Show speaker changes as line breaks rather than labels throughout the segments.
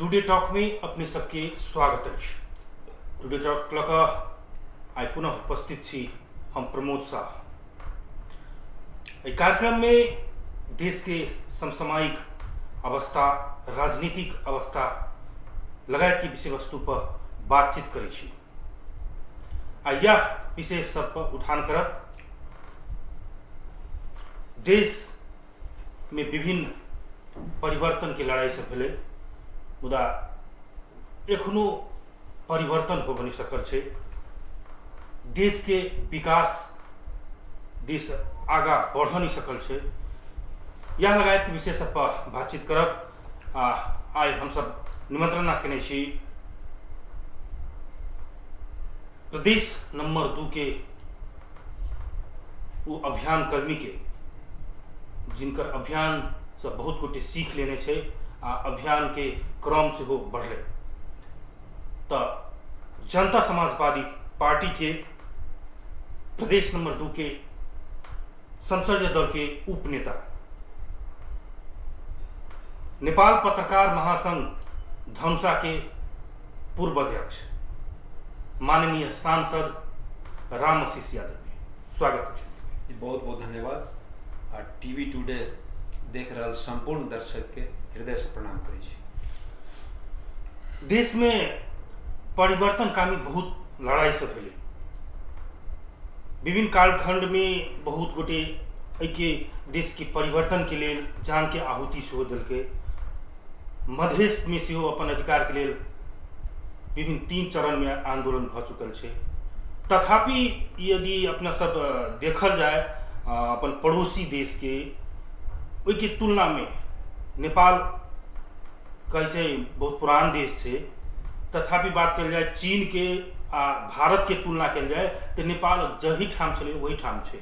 Today talk में अपने सबके स्वागत है। टुडे टॉक लगा आई पुनः उपस्थित छी हम प्रमोद शाह। कार्यक्रम में देश के समसामयिक अवस्था, राजनीतिक अवस्था लगायत की विषय वस्तु पर बातचीत करै छी। यह विषय सब पर उठान करब देश में विभिन्न परिवर्तन के लड़ाई से भेले, मुदा एखनो परिवर्तन हो बनी सकल छे। देश के विकास, देश आगा बढ़ नहीं सकल छे। यह लगायत के विषय सब पर बातचीत करब। आइ हम सब निमंत्रणा केने छी प्रदेश नंबर 2 के वो अभियान कर्मी के, जिनकर अभियान से बहुत गोटे सीख लेने छे, अभियान के क्रम से हो बढ़ले। तो जनता समाजवादी पार्टी के प्रदेश नंबर 2 के संसदीय दल के उपनेता, नेपाल पत्रकार महासंघ धनुषा के पूर्व अध्यक्ष माननीय सांसद रामआशीष यादव, स्वागत है।
बहुत बहुत धन्यवाद। टीवी टुडे देख रहा संपूर्ण दर्शक के हृदय से प्रणाम करै छी।
देश में परिवर्तन कामी बहुत लड़ाई से भेले। विभिन्न कालखंड में बहुत गोटे के देश के परिवर्तन के लिए जान के आहुति सेहो देलकै। मधेश में सेहो अपन अधिकार के लिए विभिन्न 3 चरण में आंदोलन भ चुकल छे। तथापि यदि अपना सब देखल जाए अपन पड़ोसी देश के, ओई के तुलना में नेपाल कैसे बहुत पुरान देश है। तथापि बात कल जाए चीन के भारत के तुलना कल जाए तो नेपाल जही ठाम छे वही ठाम छे।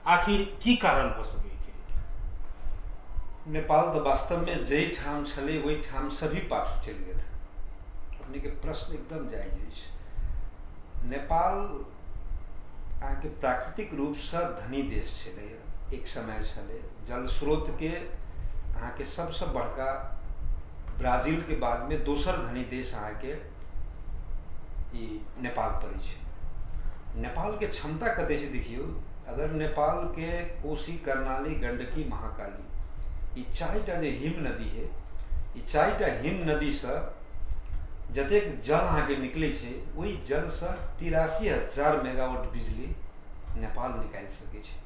आखिर की कारण भ सके के?
नेपाल तो वास्तव में जही ठाम छे वही ठाम सभी पाछू चल गए। अपने के प्रश्न एकदम जायज है। नेपाल के प्राकृतिक रूप से धनी देश छे, एक समय छे। जल स्रोत के के सबसे बड़का ब्राजील के बाद में दोसर धनी देश के नेपाल पड़े छे। नेपाल के क्षमता कते से देखियो, अगर नेपाल के कोसी, कर्णाली, गंडकी, महाकाली, ये 4टा जे हिम नदी है, ये 4टा हिम नदी से जतेक जल के निकले छे, वही जल से 83,000 मेगावाट बिजली नेपाल निकाल सके छे।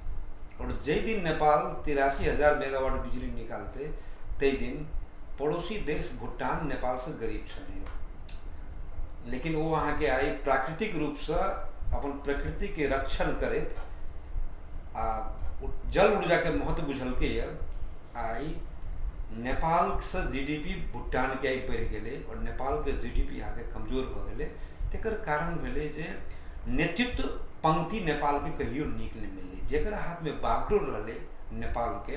और जे दिन नेपाल 83,000 मेगावाट बिजली निकालते, ते दिन पड़ोसी देश भूटान नेपाल से गरीब छे। लेकिन वो वहां के आई प्राकृतिक रूप से अपन प्रकृति के रक्षण करे, जल ऊर्जा के महत्व बुझल के आई नेपाल से जीडीपी भूटान के आई बढ़ गए और नेपाल के जीडीपी यहाँ के कमजोर हो गए। तेकर कारण भेले जे नेतृत्व पंक्ति नेपाल के कहियो नीक नहीं मिले। जेकर हाथ में बागडोर रहले नेपाल के,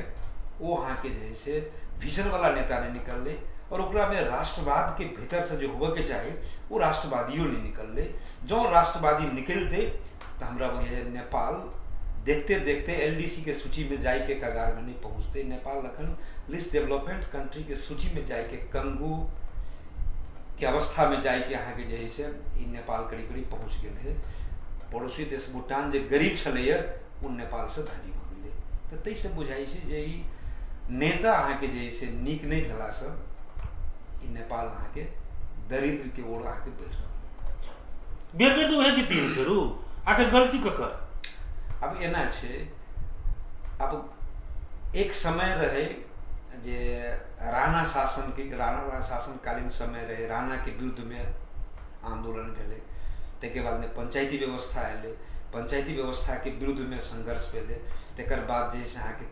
वो वहाँ के जैसे विजन वाला नेता नहीं निकलले और ओकरा में राष्ट्रवाद के भीतर से जो होवे के चाहिए वो राष्ट्रवादियों नहीं निकलले। जो राष्ट्रवादी निकलते तो हमरा नेपाल देखते देखते एलडीसी के सूची में जाए के कगार में नहीं पहुंचते। नेपाल अखन लिस्ट डेवलपमेंट कंट्री के सूची में जाए के कंगू के अवस्था में जाए के यहाँ के जैसे नेपाल करीब करीब पहुंच गए है। पड़ोसी देश भूटान जो गरीब छे वो नेपाल से धनी हो गए। तो तैसे बुझाई छे जे नेता अहाँ के जैसे नीक नहीं भेला से नेपाल अहाँ के दरिद्र के ओर अहाँ के बढ़ रहा।
बेर बेर तो वह जीती करू, आखिर गलती ककर।
अब एना छे, अब एक समय रहे जे राणा शासन कालीन समय रहे, राणा के विरुद्ध में आंदोलन भेले। तेके बाद में पंचायती व्यवस्था आए, पंचायती व्यवस्था के विरुद्ध में संघर्ष भेले। तेकर बाद जैसे यहाँ के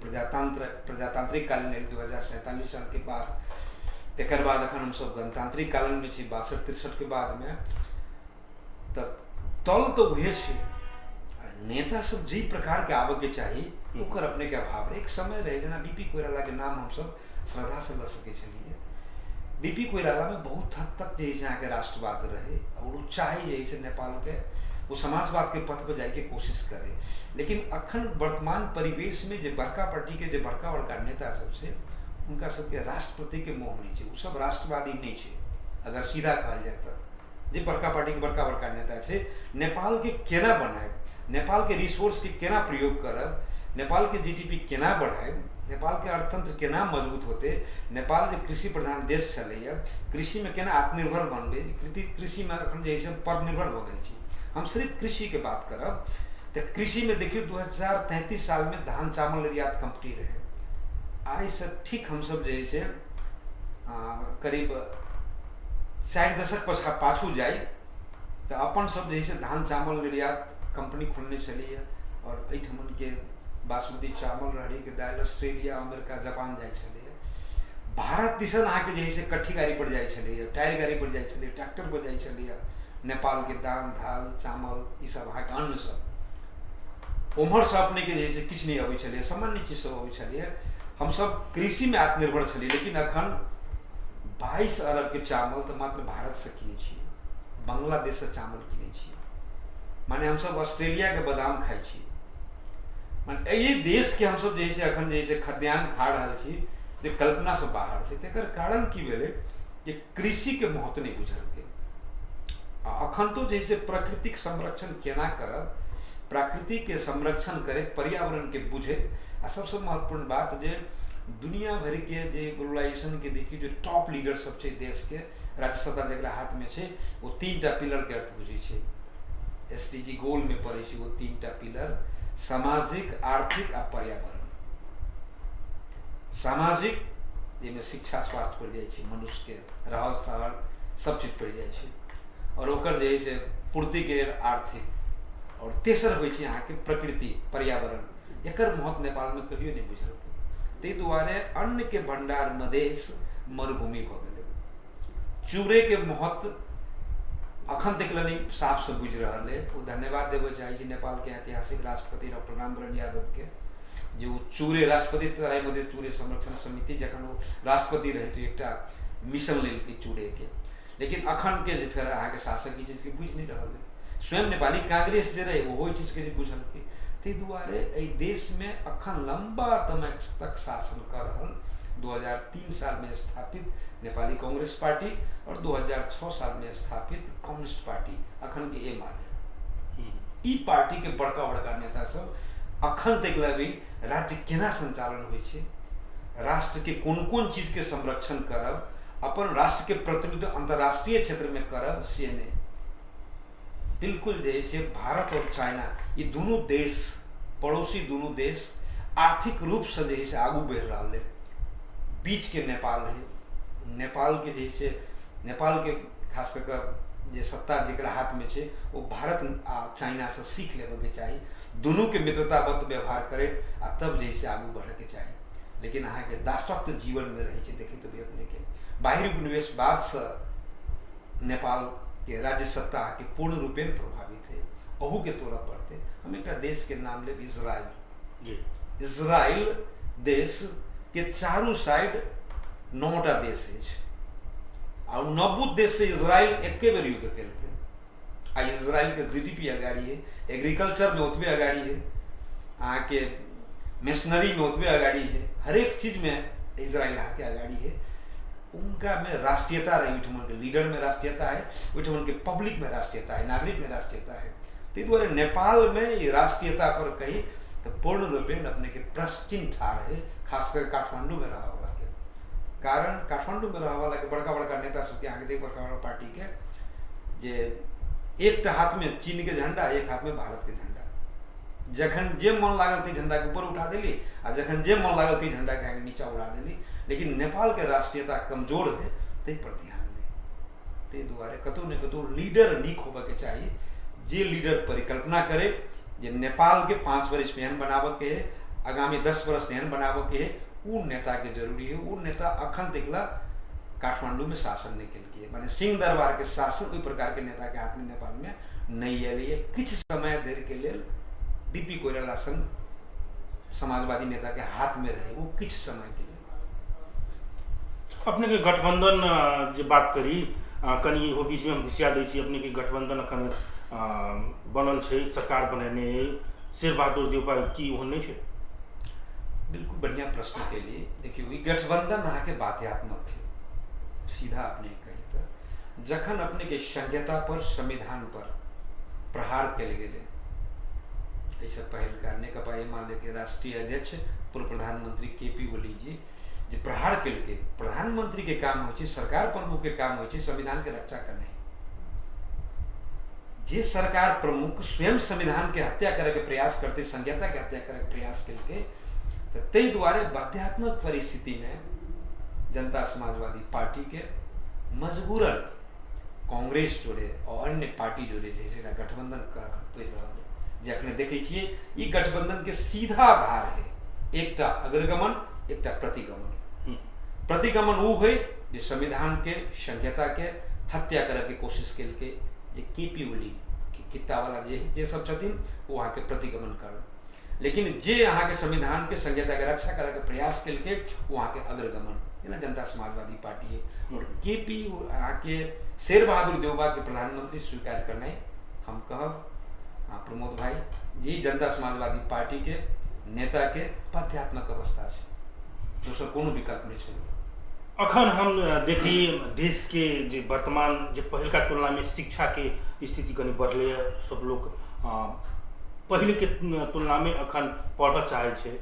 प्रजातांत्रिक कालीन 2047 साल के बाद। तेकर बाद अखन हम सब गणतांत्रिक कालीन में छी 62-63 के बाद में। तब तल तो उहे छे, नेता सब जी प्रकार के आवे के चाहिए ओकर अपने के अभाव रहे। एक समय रहे जना बीपी कोइराला के नाम हम सब श्रद्धा से ल सके छलिए। बीपी कोइराला में बहुत हद तक जैसे यहाँ के राष्ट्रवाद रहे और वो चाहे जैसे नेपाल के वो समाजवाद के पथ पर जाए के कोशिश करे। लेकिन अखन वर्तमान परिवेश में जो बड़का पार्टी के जो बड़का बड़का नेता सबसे उनका सबके राष्ट्रपति के मोह नहीं है, वो सब राष्ट्रवादी नहीं है। अगर सीधा कहल जाए तो जे बड़का पार्टी के बड़का बड़का नेता छे नेपाल के केना बनाए, नेपाल के रिसोर्स के केना प्रयोग करब, नेपाल के जीडीपी केना बढ़ाए, नेपाल के अर्थतंत्र केना मजबूत होते, नेपाल जो कृषि प्रधान देश चलैया कृषि में केना आत्मनिर्भर बनबे, कृषि में अखन जे है परनिर्भर हो गए छी। हम सिर्फ कृषि के बात करब तो कृषि में देखियो 2033 साल में धान चावल निर्यात कंपनी रहे। आई से ठीक हम सब जे है करीब 4 दशक पाछू जाए तो अपन सब जे है धान चावल निर्यात कंपनी खोलने चलिए और एठमन के बासमती चावल, राहड़ी के दाल ऑस्ट्रेलिया, अमेरिका, जापान जाए चलिए। भारत दिसन आके जे है कट्ठी गाड़ी पर जाए चलिए, टायर गाड़ी पर जाए चलिए, ट्रैक्टर पर जाए चलिए। नेपाल के दाल दाल चावल ये सब अहाँ के अन्न सब उम्हर से अपने के जे किछ नहीं अबै छलिए, सामान्य चीज सब अबै छलिए। हम सब कृषि में आत्मनिर्भर छलिए, लेकिन अखन 22 अरब के चावल तो मात्र भारत से किने छिए, बांग्लादेश से चावल किने छिए, माने हम सब ऑस्ट्रेलिया के बादाम खाई छी। माने ये देश के हम सब जे है अखन जे है खाद्यान्न खा रहल छी जे कल्पना से बाहर छै। तेकर कारण की भेलै कि कृषि के महत्व नहीं बुझल के। अखन तो जैसे प्राकृतिक संरक्षण केना करब, प्रकृति के संरक्षण करे, पर्यावरण के बुझे, आ सबसे महत्वपूर्ण बात जे दुनिया भर के जे ग्लोबलाइजेशन के देखिए जो टॉप लीडर सब छै देश के, राज्य सत्ता जकरा हाथ में छै वो 3टा पिलर के अर्थ बुझे छै। एसडीजी गोल में पड़े छै वो 3टा पिलर, सामाजिक, आर्थिक आ पर्यावरण। सामाजिक जेमे शिक्षा स्वास्थ्य पड़ जाए छै, मनुष्य के रहल सहल सब चीज पड़ जाए छै, और ओकर जे है पूर्ति के आर्थिक, और तेसर होइ छै अहाँ के प्रकृति पर्यावरण। एकर महत्व नेपाल में कहियो नहीं बुझल। ताहि दुआरे अन्न के भंडार मधेश मरुभूमि भ गेलै। चूरे के महत्व अखन तक नहीं साफ से बुझ रहा है। वो धन्यवाद देवे चाहिए नेपाल के ऐतिहासिक राष्ट्रपति डॉक्टर रामवरण यादव के, जो चूरे राष्ट्रपति तराई मधेश चूरे संरक्षण समिति जखन वो राष्ट्रपति रहे तो एक मिशन लेलकै चूरे के, लेकिन अखन के फिर अहाँ के शासक ई चीज के बुझ नहीं रहा है। स्वयं नेपाली कांग्रेस जे रहे वो चीज के नहीं बुझलकै। ताहि दुआरे एहि देश में अखन लंबा समय तक शासन कर रहल 2003 साल में स्थापित नेपाली कांग्रेस पार्टी और 2006 साल में स्थापित कम्युनिस्ट पार्टी अखन के एमाले, ई पार्टी के बड़का बड़का नेता सब अखन तक भी राज्य केना संचालन होइ छै, राष्ट्र के कोन कोन चीज के संरक्षण करब, अपन राष्ट्र के प्रतिनिधित्व अंतर्राष्ट्रीय क्षेत्र में करब से नहीं। बिल्कुल जैसे भारत और चाइना ये दोनों देश, पड़ोसी दोनों देश आर्थिक रूप से जैसे आगू बढ़ रहा है। बीच के नेपाल है, नेपाल के जैसे नेपाल के खास कर जे सत्ता जरा हाथ में छे वो भारत आ चाइना से सीख लेवे के चाहिए, दोनों के मित्रताबद्ध व्यवहार करे आ तब जैसे आगू बढ़े के चाहिए। लेकिन अहाँ के दासत्व जीवन में रहे छे, देखे तो भी अपने के बाहरी उपनिवेशवाद से नेपाल के राज्य सत्ता के पूर्ण रूपेण प्रभावित है। अहू के तोरा पड़ते हम एक देश के नाम ले, इजराइल। इजराइल देश के चारों साइड 9टा देश है और 9 देश से इजराइल एके बेर युद्ध केलकै। आ इजराइल के जीडीपी अगाड़ी है, एग्रीकल्चर में ओतबे अगाड़ी है, अहाँ के मिशनरी में ओतबे अगाड़ी है, हर एक चीज में इजराइल अहाँ के अगाड़ी है। उनका में राष्ट्रीयता रही, उठमन के लीडर में राष्ट्रीयता है, उठमन के पब्लिक में राष्ट्रीयता है, नागरिक में राष्ट्रीयता है। तो द्वारे नेपाल में ये राष्ट्रीयता पर कही तो पूर्ण रूपेण अपने के प्रश्चिन ठाड़ है, खासकर काठमांडू में रहा वाला के कारण। काठमांडू में रहा वाला के बड़का बड़का नेता सबके आगे देख बड़का बड़का पार्टी के जे एक हाथ में चीन के झंडा, एक हाथ में भारत के झंडा, जखन जे मन लागल ती झंडा के ऊपर उठा देली आ जखन जे मन लागल ती झंडा के आगे नीचा उड़ा देली। लेकिन नेपाल के राष्ट्रीयता कमजोर है, ते पर ध्यान नहीं। ते दुआरे कतौ न कतौ लीडर नीक होबे के चाहिए, जे लीडर परिकल्पना करे जे नेपाल के 5 वर्ष में एहन बनाबे के है, आगामी 10 वर्ष में एहन बनाबे के है, उ नेता के जरूरी है। उ नेता अखन तकला काठमांडू में शासन नहीं केलकै, माने सिंह दरबार के शासन कोई प्रकार के नेता के हाथ में नेपाल में नहीं एलिए। किछ समय देर के लिए बीपी कोइराला सन समाजवादी नेता के हाथ में रहे, वो किछ समय के लिए।
अपने के गठबंधन जो बात करी कनी हो बीच में हम घुसिया दै छी, अपने के गठबंधन अखन बनल छै, सरकार बनेने शेर बहादुर देउपा की ओहन नहीं छै?
बिल्कुल बढ़िया प्रश्न के लिए। देखिए गठबंधन अहाँ के बाध्यात्मक है, सीधा अपने कही तो जखन अपने के संहिता पर संविधान पर प्रहार कल गए ऐसे पहल का नेकपा एमाले के राष्ट्रीय अध्यक्ष पूर्व प्रधानमंत्री केपी ओली जी जे प्रहार कल के प्रधानमंत्री के काम हो सरकार प्रमुख के काम हो संविधान के रक्षा करने जे सरकार प्रमुख स्वयं संविधान के हत्या करे के प्रयास करते संहिता के हत्या करे के प्रयास करके तो ते द्वारे बाध्यात्मक परिस्थिति में जनता समाजवादी पार्टी के मजबूरन कांग्रेस जोड़े और अन्य पार्टी जोड़े जैसे गठबंधन कर जखने देखे छिए ई गठबंधन के सीधा आधार है एकटा अग्रगमन एकटा प्रतिगमन। प्रतिगमन वो है जे संविधान के संहिता के हत्या करे के कोशिश कल के जे केपी ओली के कित्ता वाला जे सब छथिन वो वहाँ के प्रतिगमन कर लेकिन जे यहाँ के संविधान के संहिता के रक्षा करे के प्रयास कल के वहाँ के अग्रगमन जनता समाजवादी पार्टी है। और केपी यहाँ के शेर बहादुर देवबा के प्रधानमंत्री स्वीकार करना हम कहब प्रमोद भाई जी जनता समाजवादी पार्टी के नेता के पथ्यात्मक अवस्था है दोसर कोनो विकल्प नहीं है।
अखन हम देखी देश के जे वर्तमान जे पहल का तुलना में शिक्षा के स्थिति कनी बढ़ले है सब लोग पहले के तुलना में अखन पढ़ चाहे छे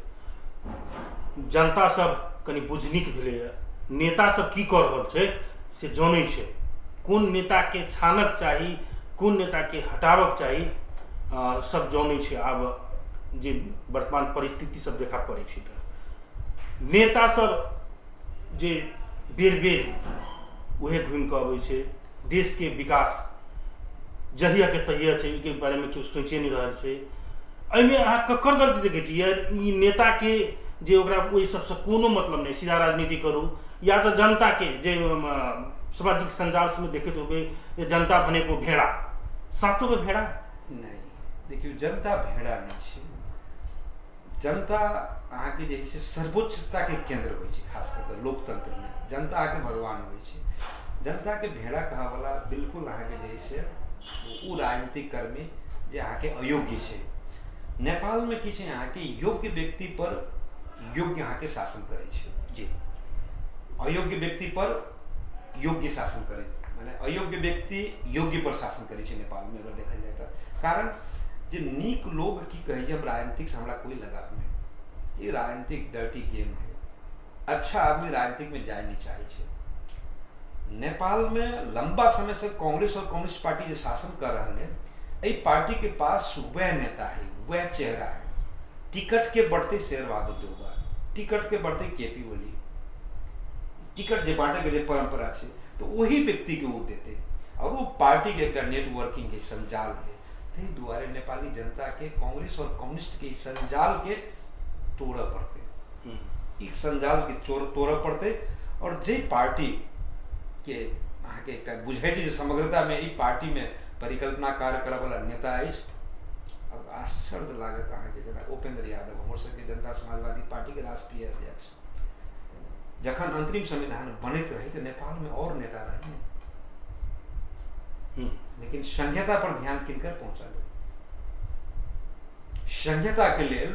जनता सब कनी बुझनिक भेले है नेता सब की कर रहल छे से जानै छे कोन नेता के छानक चाही कोन नेता के हटावक चाही सब जानै छे आब जे वर्तमान परिस्थिति सब देखा पड़े छे नेता सब जे बेर बेर उहे घूम के अबै छे देश के विकास जहिया के तहिया छे के बारे में केओ सोचे नहीं रहल छे एहिमे अहाँ ककर गलती देखे छियै ई नेता के जे ओकरा ओहि सबसे कोनो मतलब नहीं सीधा राजनीति करू या तो जनता के जे सामाजिक संजाल में देखे होबे जनता बने को भेड़ा साचो के भेड़ा
नहीं देखियो जनता भेड़ा नहीं छे जनता अहाँ के जे सर्वोच्चता के केंद्र होय छे खास करके लोकतंत्र में जनता आके भगवान होय छे जनता के भेड़ा कहा वाला बिल्कुल अहाँ के जे उ राजनीतिक कर्मी जे अहाँ के अयोग्य छे नेपाल में कि अहाँ के योग्य व्यक्ति पर योग्य अहाँ के शासन करे छे जी अयोग्य व्यक्ति पर योग्य शासन करे माने अयोग्य व्यक्ति योग्य पर शासन करे छे नेपाल में अगर देखल जाए तो कारण जे नीक लोग की कहे छे हम राजनीतिक से हमरा कोई लगाव नहीं ये राजनीतिक डर्टी गेम है अच्छा आदमी राजनीतिक में जाए नहीं चाहे छे नेपाल में लंबा समय से कांग्रेस और कम्युनिस्ट पार्टी जो शासन कर रहा है पार्टी के पास वह नेता है वह चेहरा है टिकट के बढ़ते शेर बहादुर देवबा टिकट के बढ़ते केपी ओली टिकट जे बांटे के जे परंपरा है तो वही व्यक्ति के वो देते और वो पार्टी के एक नेटवर्किंग के संजाल है ते द्वारे नेपाली जनता के कांग्रेस और कम्युनिस्ट के संजाल के तोड़ पड़ते एक संजाल के तोड़ पड़ते और जे पार्टी के अहाँ के एक बुझे जे समग्रता में ई पार्टी में परिकल्पना कार्य करे वाला नेता है अब आश्चर्य लागत अहाँ के जना उपेंद्र यादव हमर सबके जनता समाजवादी पार्टी के राष्ट्रीय अध्यक्ष जखन अंतरिम संविधान बनत रहे तो नेपाल में और नेता रहे लेकिन संहिता पर ध्यान किनकर पहुंचा संहिता के लिए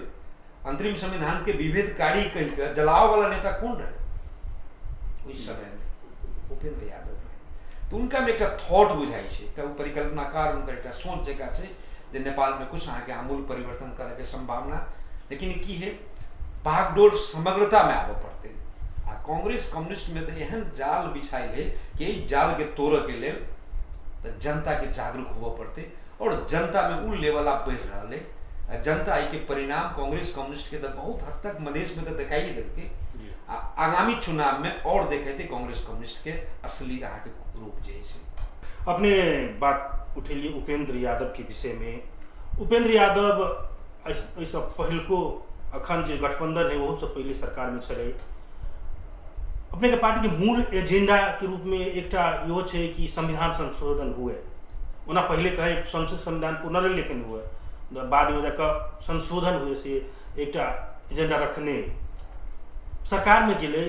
अंतरिम संविधान के विभेदकारी कहकर जलाव वाला नेता कौन रहे उस समय में उपेंद्र यादव रहे तो उनका में एक थॉट बुझाई छे एक परिकल्पनाकार उनका एक सोच जगह छे जे नेपाल में कुछ अहाँ के आमूल परिवर्तन करे के संभावना लेकिन की है भागडोर समग्रता में आवे पड़ते आ कांग्रेस कम्युनिस्ट में तो एहन जाल बिछाई है कि ई जाल के तोड़ के लिए तो जनता के जागरूक होवे पड़ते और जनता में उ लेवल आप बढ़ रहा है जनता आई के परिणाम कांग्रेस कम्युनिस्ट के तो बहुत हद तक मधेश में तो दिखाई देते आगामी चुनाव में और देखे थे कांग्रेस कम्युनिस्ट के असली अहाँ के रूप जैसे
अपने बात उठेलिए उपेंद्र यादव के विषय में उपेंद्र यादव ऐसा पहल को अखन जो गठबंधन है बहुत से पहले सरकार में चले अपने के पार्टी के मूल एजेंडा के रूप में एक यो है कि संविधान संशोधन हुए ओना पहले कहे संविधान पुनर्लेखन हुए बाद में जाकर संशोधन हुए से एक एजेंडा रखने सरकार में गेले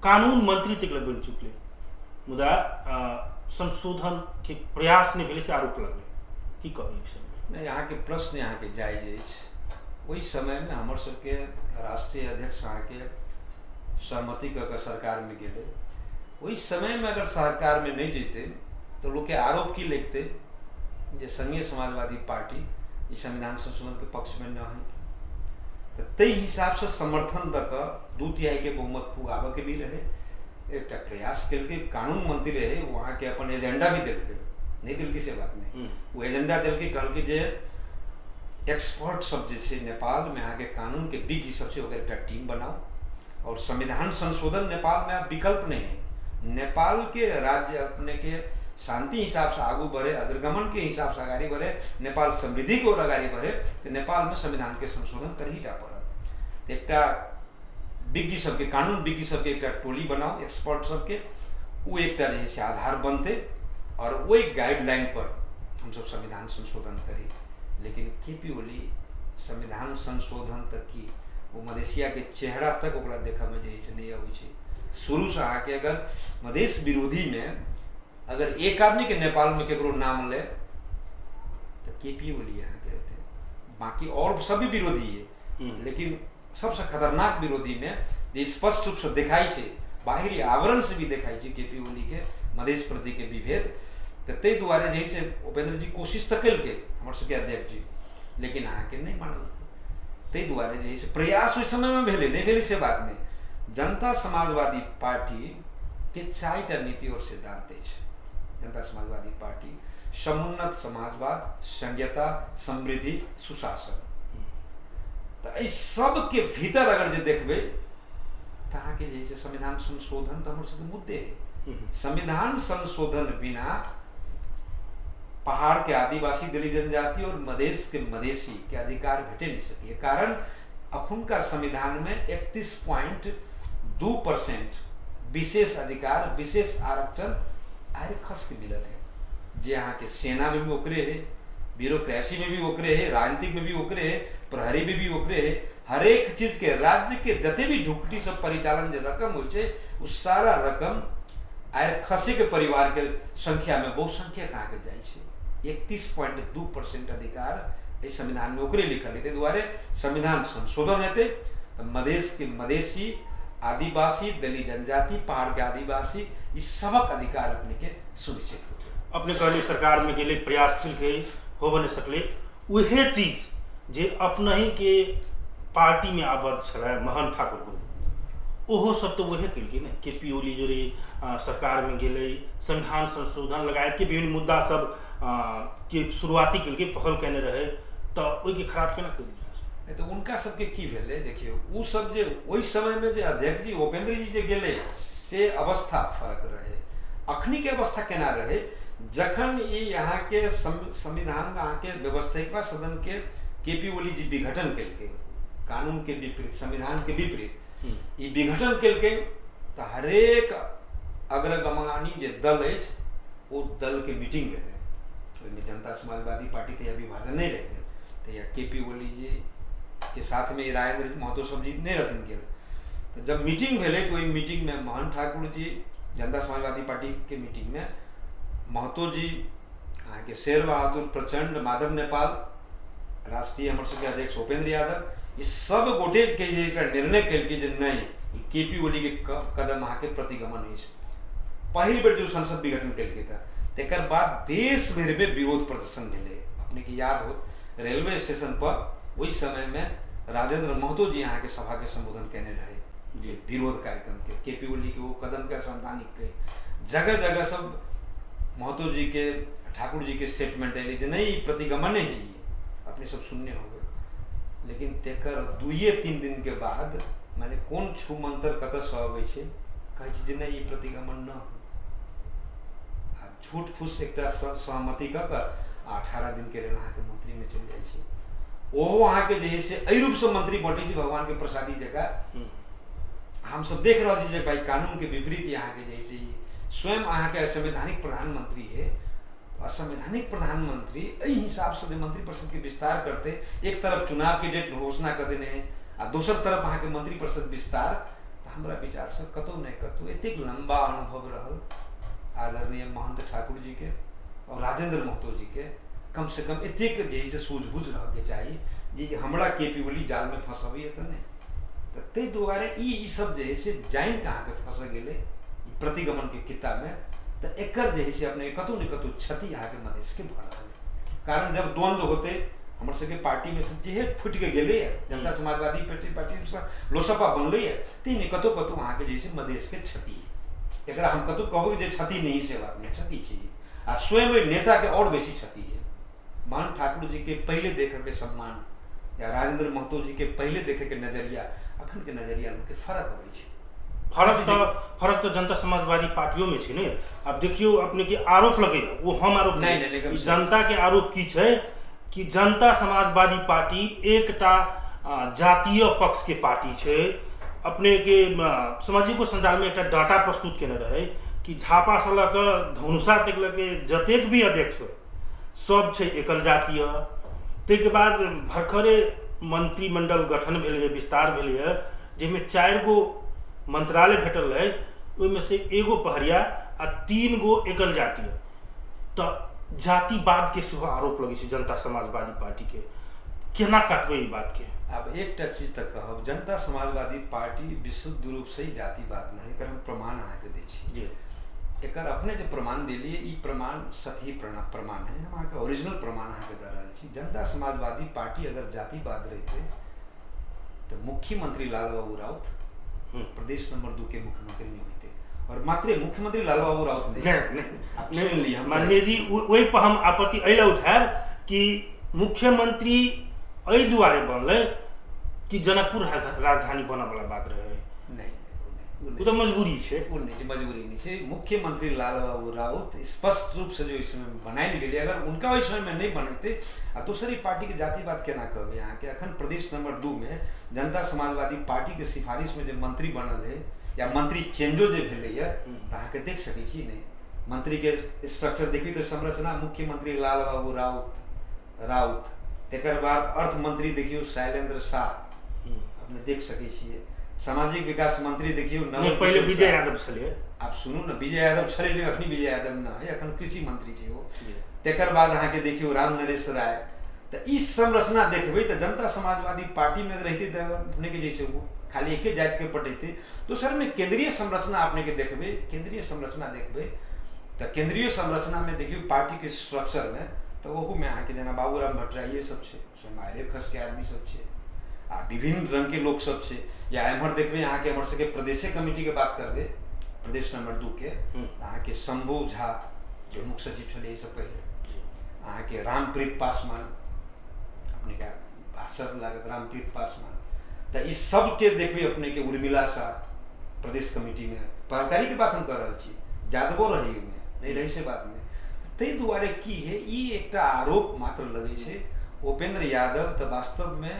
कानून मंत्री तक बन चुकले मुदा संशोधन के प्रयास नहीं भेले से आरोप लगले की कही
नहीं यहाँ के प्रश्न यहाँ के जायज वही समय में हमारे सबके राष्ट्रीय अध्यक्ष यहाँ के सहमति कर सरकार में गेले वही समय में अगर सरकार में नहीं जीते तो लोग के आरोप की लिखते जे संघीय समाजवादी पार्टी इस संविधान संशोधन के पक्ष में न है, तो तई हिसाब से समर्थन तक 2/3 के बहुमत पुगावे के भी रहे। एक प्रयास कल के कानून मंत्री रहे, वहाँ के अपन एजेंडा भी दिल के नहीं दिल की से बात नहीं, वो एजेंडा दिल के कहल के जे एक्सपर्ट सब जे छे नेपाल में यहाँ के कानून के बिग सबसे वगैरह एक टीम बनाओ और संविधान संशोधन नेपाल में आप विकल्प नहीं है। नेपाल के राज्य अपने के शांति हिसाब से आगू बढ़े, अग्रगमन के हिसाब से आगाड़ी बढ़े, नेपाल समृद्धि को आगाड़ी बढ़े, तो नेपाल में संविधान के संशोधन कर ही पड़त। एक विज्ञ सबके कानून विज्ञ सबके एक टोली बनाओ एक्सपर्ट सबके, वो एक जैसे आधार बनते और वो एक गाइडलाइन पर हम सब संविधान संशोधन करी। लेकिन केपी ओली संविधान संशोधन तक की वो मधेसिया के चेहरा तक ओकरा देखा में जैसे नहीं आवे। शुरू से आके अगर मधेश विरोधी में अगर एक आदमी के नेपाल में केकरो नाम ले तो केपी ओली यहाँ के थे, बाकी और सभी विरोधी है, लेकिन सबसे खतरनाक विरोधी में स्पष्ट रूप से दिखाई छे, बाहरी आवरण से भी दिखाई छे केपी ओली के मधेश प्रति के विभेद। तो ते द्वारे जैसे उपेंद्र जी कोशिश तक के हमारे सबके अध्यक्ष जी, लेकिन अहाँ के नहीं मानल। ते द्वारे जैसे प्रयास उस समय में भेले नहीं भेले से बात नहीं। जनता समाजवादी पार्टी के 4टा नीति और सिद्धांत है। जनता समाजवादी पार्टी समुन्नत समाजवाद, संघीयता, समृद्धि, सुशासन। तो इस सब के भीतर अगर जो देखबे तो अहाँ के जैसे संविधान संशोधन तो हमारे सबके मुद्दे है। संविधान संशोधन बिना पहाड़ के आदिवासी दलित जनजाति और मधेश के मधेसी के अधिकार भेटे नहीं सके। कारण अखुनका संविधान में 31.2% विशेष अधिकार, विशेष आरक्षण आरक्षस के मिलत है। जे यहाँ के सेना में भी ओकरे है, ब्यूरोक्रेसी में भी ओकरे है, राजनीतिक में भी ओकरे है, प्रहरी में भी ओकरे है। हर एक चीज के राज्य के जते भी ढुकटी सब परिचालन जो रकम हो उस सारा रकम आरक्षसी के परिवार के संख्या में बहुसंख्यक कहाँ के जाए। 31.2% अधिकार इस संविधान में ओकरे लिखल है। द्वारे संविधान संशोधन हेते तो मधेश के मधेसी, आदिवासी, दलित जनजाति, पहाड़ के आदिवासी इस सबक अधिकार अपने के सुनिश्चित होते।
अपने कहले सरकार में गेले प्रयास के हो बने सकले वह चीज जे अपना ही के पार्टी में आबद्ध छला महन ठाकुर गुरु ओहो सब तो वह कल ना। केपी ओली जो रे सरकार में गेले संविधान संशोधन लगायत के विभिन्न मुद्दा सब के शुरुआती कल के पहल कहने रहे तो ओई के खराब केना कर दिया।
तो उनका सबके की भेले देखियो वो सब जे वही समय में जे अध्यक्ष जी उपेंद्र जी जे गेले से अवस्था फर्क रहे। अखनी के अवस्था केना रहे जखन ये यहाँ के संविधान यहाँ के व्यवस्थित सदन के केपी ओली जी विघटन कल के कानून के विपरीत, संविधान के विपरीत ये विघटन कल के तो हरेक अग्रगमानी जे दल है वो दल के मीटिंग रहे। जनता समाजवादी पार्टी तो यह विभाजन नहीं रहे तो यह केपी ओली जी के साथ में राजेंद्र महतो सब जी नहीं रहते गेल। तो जब मीटिंग भेले तो वही मीटिंग में महन ठाकुर जी जनता समाजवादी पार्टी के मीटिंग में महतो जी यहाँ के शेर बहादुर प्रचंड, माधव नेपाल, राष्ट्रीय हमारे सबके अध्यक्ष उपेंद्र यादव इस सब गोटे के निर्णय कल के नहीं केपी ओली के कदम यहाँ के प्रतिगमन है। पहली बार जो संसद विघटन कल के था तेकर बाद देश भर में विरोध प्रदर्शन भेले। अपने के याद हो रेलवे स्टेशन पर वही समय में राजेंद्र महतो जी यहाँ के सभा के संबोधन कहने रहे जी विरोध कार्यक्रम के केपी ओली के वो कदम के संवैधानिक के जगह जगह सब महतो जी के ठाकुर जी के स्टेटमेंट है नहीं प्रतिगमन है अपने सब सुनने हो गए। लेकिन तेकर 2-3 दिन के बाद मैंने कौन छू मंत्र कत सहबे कहे नहीं प्रतिगमन न हो झूठ फूस एक सहमति कर 18 दिन के लिए वहाँ के मंत्री में चल जाए वो वहाँ के जैसे अई रूप से मंत्री बटे भगवान के प्रसादी जगह हम सब देख रहे थे भाई कानून के विपरीत यहाँ के जैसे स्वयं यहाँ के असंवैधानिक प्रधानमंत्री है। असंवैधानिक प्रधानमंत्री यही हिसाब से मंत्री परिषद के विस्तार करते एक तरफ चुनाव की डेट घोषणा कर देने और दूसर तरफ वहाँ के मंत्री परिषद विस्तार तो हमारा विचार से कतौ नहीं कतौ एक लंबा अनुभव रहल आदरणीय महंत ठाकुर जी के और राजेंद्र महतो जी के कम से कम एतेक जैसे सूझबूझ रह के चाहिए जी हमरा केपी ओली जाल में फंसबी है तो नहीं तो ते द्वारे ई सब जैसे जाइन कहाँ के फंस गए प्रतिगमन के किताब में, तो एकर जे है से अपने कतौ न कतौ क्षति यहाँ के मधेश के भऽ रहल है। कारण जब द्वंद्व होते हमर सबके पार्टी में से जे फुट के गेले है, जनता समाजवादी पार्टी से लोसपा बनले है, तीन कतौ कतौ वहाँ के जैसे मधेश के क्षति है। एकरा हम कतौ कहबो जे क्षति नहीं से बात नहीं, क्षति चाहिए आ स्वयं नेता के और बेसी क्षति है। मान ठाकुर जी के पहले देखे के सम्मान या राजेंद्र महतो जी के पहले देखे के नजरिया अखन के नजरिया में के फर्क होवे छै।
फर्क तो जनता समाजवादी पार्टियों में छै ने। अब देखियो अपने के आरोप लगे, वो हम आरोप
नहीं,
जनता के आरोप की छै कि जनता समाजवादी पार्टी एकटा जातीय पक्ष के पार्टी छै। अपने के सामाजिक संजाल में एक डाटा प्रस्तुत केने रहे कि झापा से लऽ कऽ धनुषा तक लऽ जतेक भी अध्यक्ष हो सब छै एकल जातीय। ताहिके बाद भरखरे मंत्रिमंडल गठन भेल है, विस्तार भेल है, जिसमें 4 गो मंत्रालय भेटल है, ओहिमे से एगो पहरिया आ 3 गो एकल जातीय। तो जातिवाद के सेहो आरोप लगे छै जनता समाजवादी पार्टी के। केना काटबै ई बात के?
अब एक चीज तक कहब, जनता समाजवादी पार्टी विशुद्ध रूप से जातिवाद नहीं, एकर हम प्रमाण अहाँ के दै छी
जी।
एकर अपने जो प्रमाण दिलिए ई प्रमाण सही प्रमाण है, हम अहाँ के ओरिजिनल प्रमाण अहाँ के दे रहल छी। जनता समाजवादी पार्टी अगर जातिवाद रहते तो मुख्यमंत्री लाल बाबू राउत प्रदेश नंबर 2 के मुख्यमंत्री नहीं होते। और मात्र मुख्यमंत्री लाल बाबू राउत
नहीं माननीय जी, वही पर हम आपत्ति अइला उठाएब कि मुख्यमंत्री एहि दुआरे बनले कि जनकपुर राजधानी बना वाला बात रहे।
नहीं,
वो तो मजबूरी है,
मजबूरी नहीं है। मुख्यमंत्री लाल बाबू राउत स्पष्ट रूप से जो इस समय बनाई गई, अगर उनका इस समय में नहीं बनते आ दूसरी पार्टी के जातिवाद केना कहबे। यहाँ के अखन प्रदेश नंबर 2 में जनता समाजवादी पार्टी के सिफारिश में जो मंत्री बनल है या मंत्री चेंजो जो भेले है, अहाँ के देख सकै छी नहीं। मंत्री के स्ट्रक्चर देखी तो संरचना मुख्यमंत्री लाल बाबू राउत तेकर बाद अर्थ मंत्री देखियो शैलेंद्र शाह, अपने देख सकै छियै। सामाजिक विकास मंत्री देखियो
पहले विजय यादव छलिए।
आप सुनू ना, विजय यादव छलै, लेकिन अखनी विजय यादव ना है, अखन कृषि मंत्री छै वो। तेकर बाद अहाँ के देखियो राम नरेश राय। तो इस संरचना देखबे तो जनता समाजवादी पार्टी में रहती तो अपने के जैसे वो खाली एक जाति के पटेते। दोसर में केंद्रीय संरचना अपने के देखबे, केंद्रीय संरचना देखबे तो केंद्रीय संरचना में देखियो पार्टी के स्ट्रक्चर में तो वहू में अहाँ के जेना बाबूराम भट्टराई सब छै, मायरे खस के आदमी सब छै आ विभिन्न रंग के लोग सब छै। या एम्हर देखबे अहाँ के हमर सबके प्रदेश कमेटी के बात करबे प्रदेश नंबर 2 के अहाँ के शंभू झा जो मुख्य सचिव छले ई सब पहले, अहाँ के रामप्रीत पासवान, अपने का भाषण लागत रामप्रीत पासवान। तो इस सब के देखबे अपने के उर्मिला शाह प्रदेश कमेटी में पदाधिकारी के बात हम कर रहे छी, यादवो रही में नहीं रही से बात में। ताहि दुआरे की है ई एकटा आरोप मात्र लगे छै। उपेंद्र यादव तो वास्तव में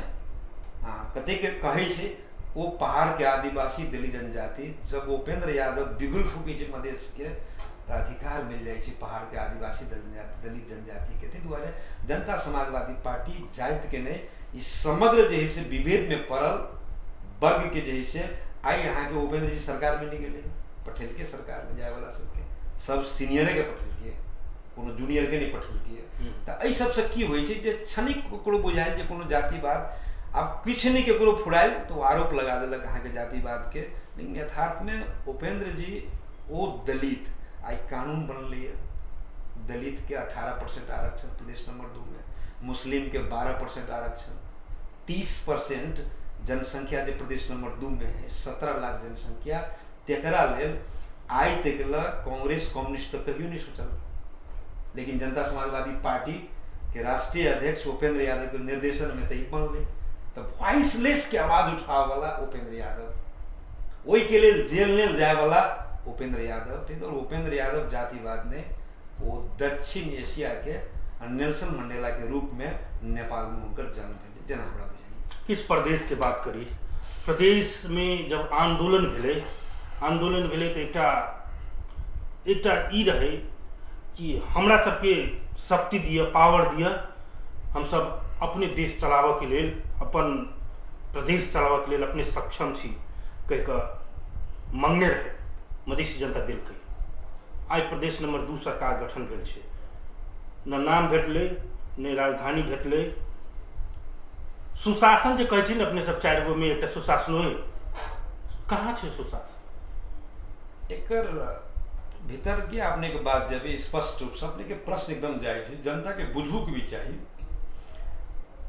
कते के कहे छै वो पहाड़ के आदिवासी दलित जनजाति, जब उपेंद्र यादव बिगुल फूके छै मधेश के तो अधिकार मिल जाए छै पहाड़ के आदिवासी दलित जनजाति के। ताहि दुआरे जनता समाजवादी पार्टी जाति के नहीं, इस समग्र जे है से विभेद में पड़ल वर्ग के जे है से आई यहाँ के उपेंद्र जी सरकार में नहीं गए, पटेल के सरकार में जाए वाला सबके सब सीनियरे के पटेल के, कोनो जूनियर के नहीं पटेल के। तो एहि सबसे की होइ छै जे क्षणिक ककरो बुझायल जे कोनो जातिवाद अब किछु नहीं केकरो फुरायल तो आरोप लगा देलक अहाँ के जातिवाद के। लेकिन यथार्थ में उपेंद्र जी वो दलित आई कानून बनलै है, दलित के 18% आरक्षण प्रदेश नंबर 2 में, मुस्लिम के 12% आरक्षण, 30% जनसंख्या जो प्रदेश नंबर 2 में है 17 लाख जनसंख्या, तेकरा लेल आई तक कांग्रेस कम्युनिस्ट तो कहियो नहीं सोचल। लेकिन जनता समाजवादी पार्टी के राष्ट्रीय अध्यक्ष उपेंद्र यादव के निर्देशन में तो बनल। तो वॉइसलेस के आवाज उठावे वाला उपेंद्र यादव, वही के लिए जेल में जाए वाला उपेंद्र यादव। और उपेंद्र यादव जातिवाद ने वो दक्षिण एशिया के नेल्सन मंडेला के रूप में नेपाल में उनकर जन्म भेले। जना हमरा बुझाई
किस प्रदेश के बात करी, प्रदेश में जब आंदोलन भेले तो एकटा ई रहे कि हमरा सबके शक्ति दिया, पावर दिया, हम सब अपने देश चलावे के लेल, अपन प्रदेश चलावे के लेल अपने सक्षम छी कह के मांगने रहे। मधेसी जनता देलकै। आई प्रदेश नंबर 2 सरकार गठन भेल छै, न नाम भेटलै न राजधानी भेटलै। सुशासन जे कहै छै ने अपने सब 4 गो में एकटा सुशासनो कहाँ छै सुशासन?
एकर भीतर के अपने के बात जब स्पष्ट रूप से अपने के प्रश्न एकदम जायज है, जनता के बुझुक भी चाहिए।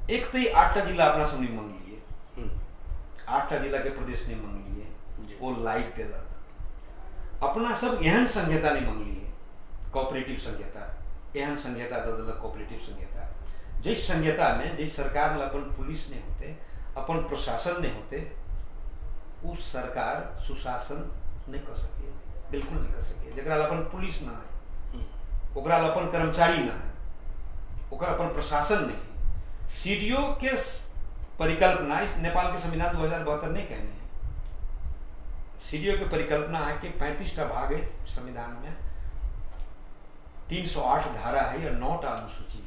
एक तो 8टा जिला अपना सब नहीं मांग लिए, 8टा जिला के प्रदेश नहीं मांग लिए, वो लाइक देलक। अपना सब एहन संहिता नहीं मांग लिए, कोऑपरेटिव संहिता, एहन संहिता दे देलक कोऑपरेटिव संहिता। जिस संहिता में जिस सरकार में अपन पुलिस नहीं होते, अपन प्रशासन नहीं होते, उस सरकार सुशासन नहीं कर सके, बिल्कुल नहीं कर सके। जकरा अपन पुलिस ना है, ओकरा अपन कर्मचारी ना है, ओकरा अपन प्रशासन नहीं है। सीडीओ के परिकल्पना इस नेपाल के संविधान 2072 नहीं कहने हैं। सीडीओ के परिकल्पना है कि 35टा भाग है संविधान में, 308 धारा है या 9टा अनुसूची है,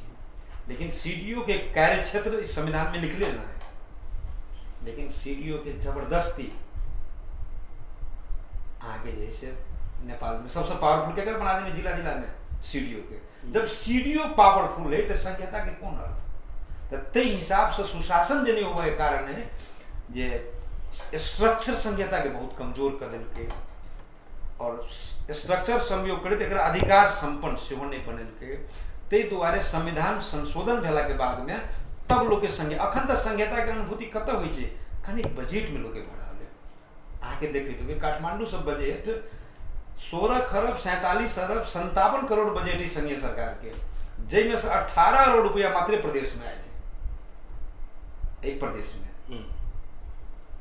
लेकिन सीडीओ के कार्य क्षेत्र इस संविधान में लिखले ना है। लेकिन सीडीओ के जबरदस्ती आगे जैसे नेपाल में सबसे पावरफुल क्या बना देने जिला जिला में सीडीओ के। जब सीडीओ पावरफुल है तो संहिता के कौन अर्थ? तो ते हिसाब से सुशासन जने हुआ के कारण है जे स्ट्रक्चर संहिता के बहुत कमजोर कर दिल के, और स्ट्रक्चर संयोग करे तो अधिकार संपन्न सेहो नहीं बनल के। ते द्वारे संविधान संशोधन भेला के बाद में तब लोग के संगे अखन तक संहिता के अनुभूति कत होई छै, खाली बजट में लोग के बढ़ाले आके देखे तो काठमांडू सब बजट 16 खरब 47 अरब 57 करोड़ बजट है संघीय सरकार के, जिसमें से 18 करोड़ रुपया मात्र प्रदेश में आए, एक प्रदेश में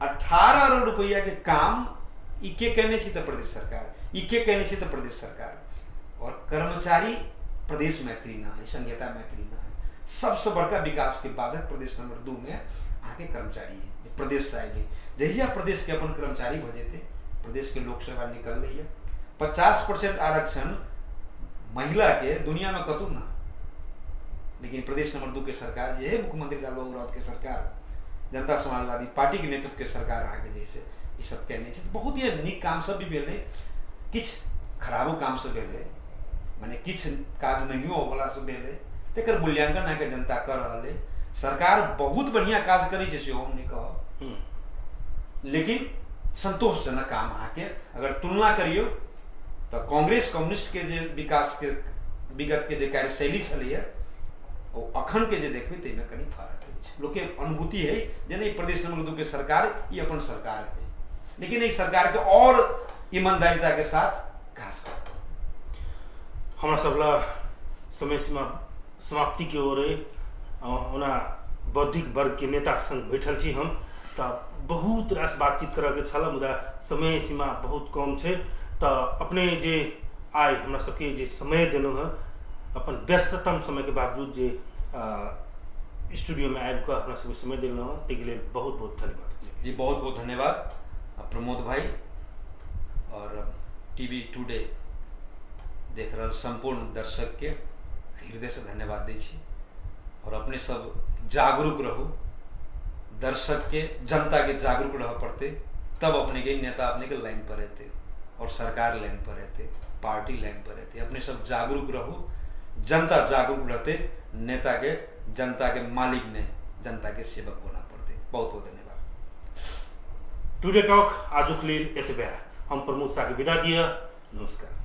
18 करोड़ रुपया के काम इके कहने छी तो प्रदेश सरकार, इके कहने छी तो प्रदेश सरकार, और कर्मचारी प्रदेश मैत्री ना है, संहिता मैत्री ना है। सबसे बड़का विकास के बाधक प्रदेश नंबर 2 में आके कर्मचारी है, प्रदेश से आएंगे। जहिया प्रदेश के अपन कर्मचारी भजे थे, प्रदेश के लोक सेवा निकल रही है। 50% आरक्षण महिला के दुनिया में कतू ना, लेकिन प्रदेश नंबर 2 के सरकार जो है मुख्यमंत्री लालबाबू राउत के सरकार, जनता समाजवादी पार्टी के नेतृत्व के सरकार आगे जैसे ये सब कहने तो बहुत ही निक काम सब भी भेले, किछ खराबो काम सब भेले, माने किछ काज नहीं हो वाला सब भेले, तेकर मूल्यांकन आके जनता कर रहा है। सरकार बहुत बढ़िया काज करी जैसे हम नहीं कह, लेकिन संतोषजनक काम आके अगर तुलना करियो तो कांग्रेस कम्युनिस्ट के जे विकास के विगत के जे कार्यशैली चलिए वो अखन के जे देखबे तैमे कनी फर्क है। लोग के अनुभूति है जे नहीं प्रदेश नंबर 2 के सरकार ये अपन सरकार है, लेकिन इस सरकार के और ईमानदारिता के साथ काज करते
हमारा सबला समय सीमा समाप्ति की ओर ओना बौद्धिक वर्ग के नेता संग बैठल छी हम, तो बहुत रास बातचीत करे के छल, मुदा समय सीमा बहुत कम है। तो अपने जे आय हमरा सबके जे समय देलहुँ है, अपन व्यस्ततम समय के बावजूद जे स्टूडियो में आबि कऽ हमरा सबके समय देलहुँ है, ताहि लेल बहुत बहुत धन्यवाद
जी। बहुत बहुत धन्यवाद प्रमोद भाई, और टीवी टुडे देख रहा संपूर्ण दर्शक के हृदय से धन्यवाद दै छी। और अपने सब जागरूक रहू, दर्शक के जनता के जागरूक रह पड़ते, तब अपने के नेता अपने के लाइन पर रहते और सरकार लाइन पर रहते, पार्टी लाइन पर रहते। अपने सब जागरूक रहू, जनता जागरूक रहते, नेता के जनता के मालिक ने जनता के सेवक होना पड़ते। बहुत बहुत धन्यवाद।
टुडे टॉक आजुक लेल एतबे। हम प्रमोद शाह के विदा दिया। नमस्कार।